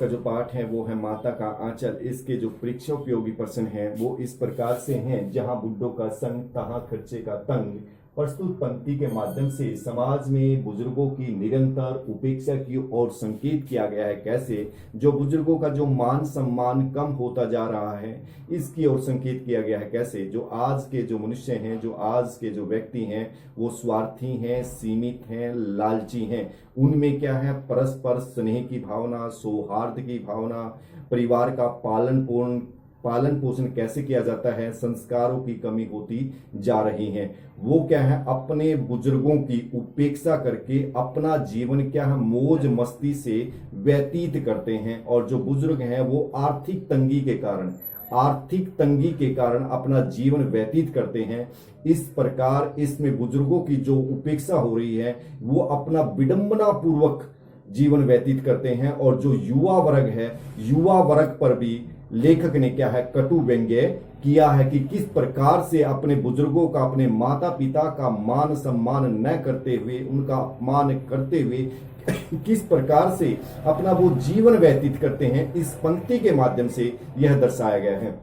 का जो पाठ है वो है माता का आंचल। इसके जो परीक्षोपयोगी प्रश्न हैं वो इस प्रकार से हैं। जहां बुड्ढों का संग तहां खर्चे का तंग। प्रस्तुत पंक्ति के माध्यम से समाज में बुजुर्गों की निरंतर उपेक्षा की ओर संकेत किया गया है। कैसे जो बुजुर्गों का जो मान सम्मान कम होता जा रहा है इसकी ओर संकेत किया गया है। कैसे जो आज के जो मनुष्य हैं, जो आज के जो व्यक्ति हैं वो स्वार्थी हैं, सीमित हैं, लालची हैं। उनमें क्या है, परस्पर स्नेह की भावना, सौहार्द की भावना, परिवार का पालन पोषण कैसे किया जाता है, संस्कारों की कमी होती जा रही है। वो क्या है, अपने बुजुर्गों की उपेक्षा करके अपना जीवन क्या है मौज मस्ती से व्यतीत करते हैं। और जो बुजुर्ग हैं वो आर्थिक तंगी के कारण अपना जीवन व्यतीत करते हैं। इस प्रकार इसमें बुजुर्गों की जो उपेक्षा हो रही है वो अपना विडंबना पूर्वक जीवन व्यतीत करते हैं। और जो युवा वर्ग है, युवा वर्ग पर भी लेखक ने क्या है कटु व्यंग्य किया है कि किस प्रकार से अपने बुजुर्गों का, अपने माता पिता का मान सम्मान न करते हुए, उनका अपमान करते हुए किस प्रकार से अपना वो जीवन व्यतीत करते हैं, इस पंक्ति के माध्यम से यह दर्शाया गया है।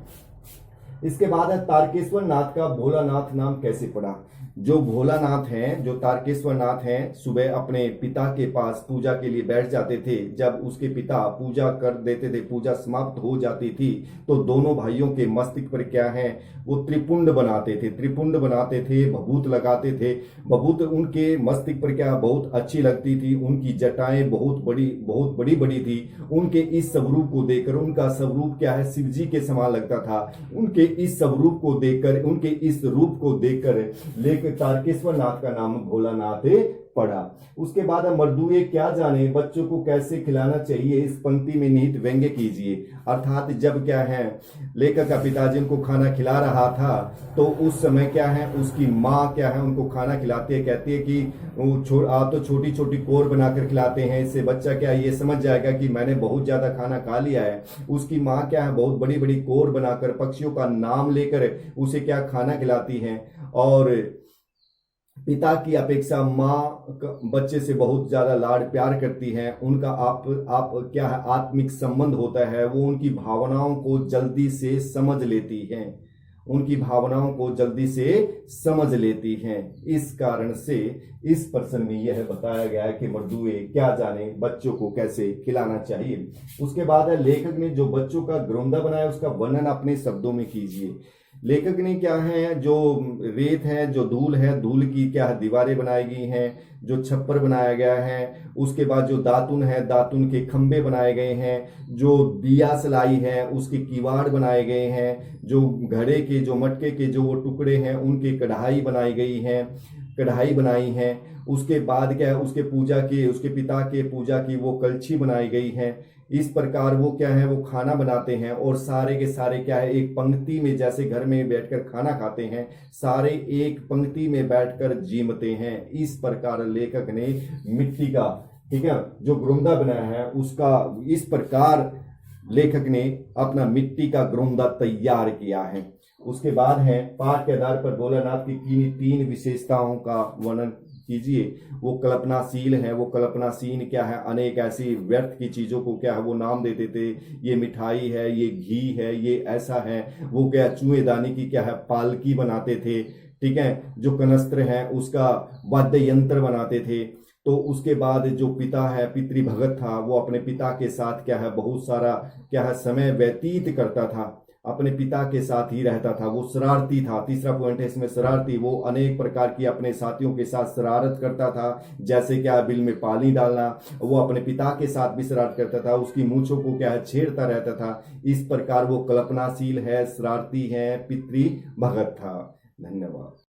इसके बाद है तारकेश्वर नाथ का भोलानाथ नाम कैसे पड़ा। जो भोलानाथ हैं, जो तारकेश्वर नाथ हैं, सुबह अपने पिता के पास पूजा के लिए बैठ जाते थे। जब उसके पिता पूजा कर देते थे, पूजा समाप्त हो जाती थी, तो दोनों भाइयों के मस्तिष्क पर क्या है वो त्रिपुंड बनाते थे, भभूत लगाते थे। भभूत उनके मस्तिष्क पर क्या बहुत अच्छी लगती थी। उनकी जटाएं बहुत बड़ी बड़ी थी। उनके इस स्वरूप को देखकर, उनका स्वरूप क्या है शिव जी के समान लगता था। उनके इस स्वरूप को देखकर, उनके इस रूप को देखकर लेकर तारकेश्वर नाथ का नाम भोलानाथ पड़ा। उसके बाद मर्दुए क्या जाने बच्चों को कैसे खिलाना चाहिए, इस पंक्ति में निहित व्यंग्य कीजिए। अर्थात जब क्या है लेखक का पिताजी उनको खाना खिला रहा था तो उस समय क्या है उसकी माँ क्या है उनको खाना खिलाती है। कहती है कि आप तो छोटी छोटी कोर बनाकर खिलाते हैं, इससे बच्चा क्या ये समझ जाएगा कि मैंने बहुत ज्यादा खाना खा लिया है। उसकी माँ क्या है बहुत बड़ी बड़ी कोर बनाकर पक्षियों का नाम लेकर उसे क्या खाना खिलाती है। और पिता की अपेक्षा माँ बच्चे से बहुत ज्यादा लाड प्यार करती है। उनका आप क्या है आत्मिक संबंध होता है। वो उनकी भावनाओं को जल्दी से समझ लेती हैं, समझ लेती हैं। इस कारण से इस प्रश्न में यह बताया गया है कि मर्दुए क्या जाने बच्चों को कैसे खिलाना चाहिए। उसके बाद है लेखक ने जो बच्चों का ग्रोंदा बनाया उसका वर्णन अपने शब्दों में कीजिए। लेखक ने क्या है जो रेत है, जो धूल है, धूल की क्या है दीवारें बनाई गई हैं, जो छप्पर बनाया गया है। उसके बाद जो दातुन है, दातुन के खंबे बनाए गए हैं। जो दिया सलाई है उसके किवाड़ बनाए गए हैं। जो घड़े के, जो मटके के जो वो टुकड़े हैं उनकी कढ़ाई बनाई है। उसके बाद क्या है उसके पिता के पूजा की वो कलछी बनाई गई है। इस प्रकार वो क्या है वो खाना बनाते हैं और सारे के सारे क्या है एक पंक्ति में, जैसे घर में बैठकर खाना खाते हैं, सारे एक पंक्ति में बैठकर जीमते हैं। इस प्रकार लेखक ने मिट्टी का ठीक है जो ग्रोंदा बनाया है उसका इस प्रकार लेखक ने अपना मिट्टी का ग्रोंदा तैयार किया है। उसके बाद है पाठ के आधार पर भोलानाथ की तीन विशेषताओं का वर्णन कीजिए। वो कल्पनाशील है। वो कल्पनाशील क्या है अनेक ऐसी व्यर्थ की चीजों को क्या है वो नाम देते थे। ये मिठाई है, ये घी है, ये ऐसा है। वो क्या चूहेदानी की क्या है पालकी बनाते थे। ठीक है, जो कनस्त्र है उसका वाद्य यंत्र बनाते थे। तो उसके बाद जो पिता है पितृभगत था, वो अपने पिता के साथ क्या है बहुत सारा क्या है समय व्यतीत करता था, अपने पिता के साथ ही रहता था। वो शरारती था। तीसरा पॉइंट है इसमें शरारती। वो अनेक प्रकार की अपने साथियों के साथ शरारत करता था, जैसे क्या बिल में पानी डालना। वो अपने पिता के साथ भी शरारत करता था, उसकी मूंछों को क्या है छेड़ता रहता था। इस प्रकार वो कल्पनाशील है, शरारती है, पितृभगत था। धन्यवाद।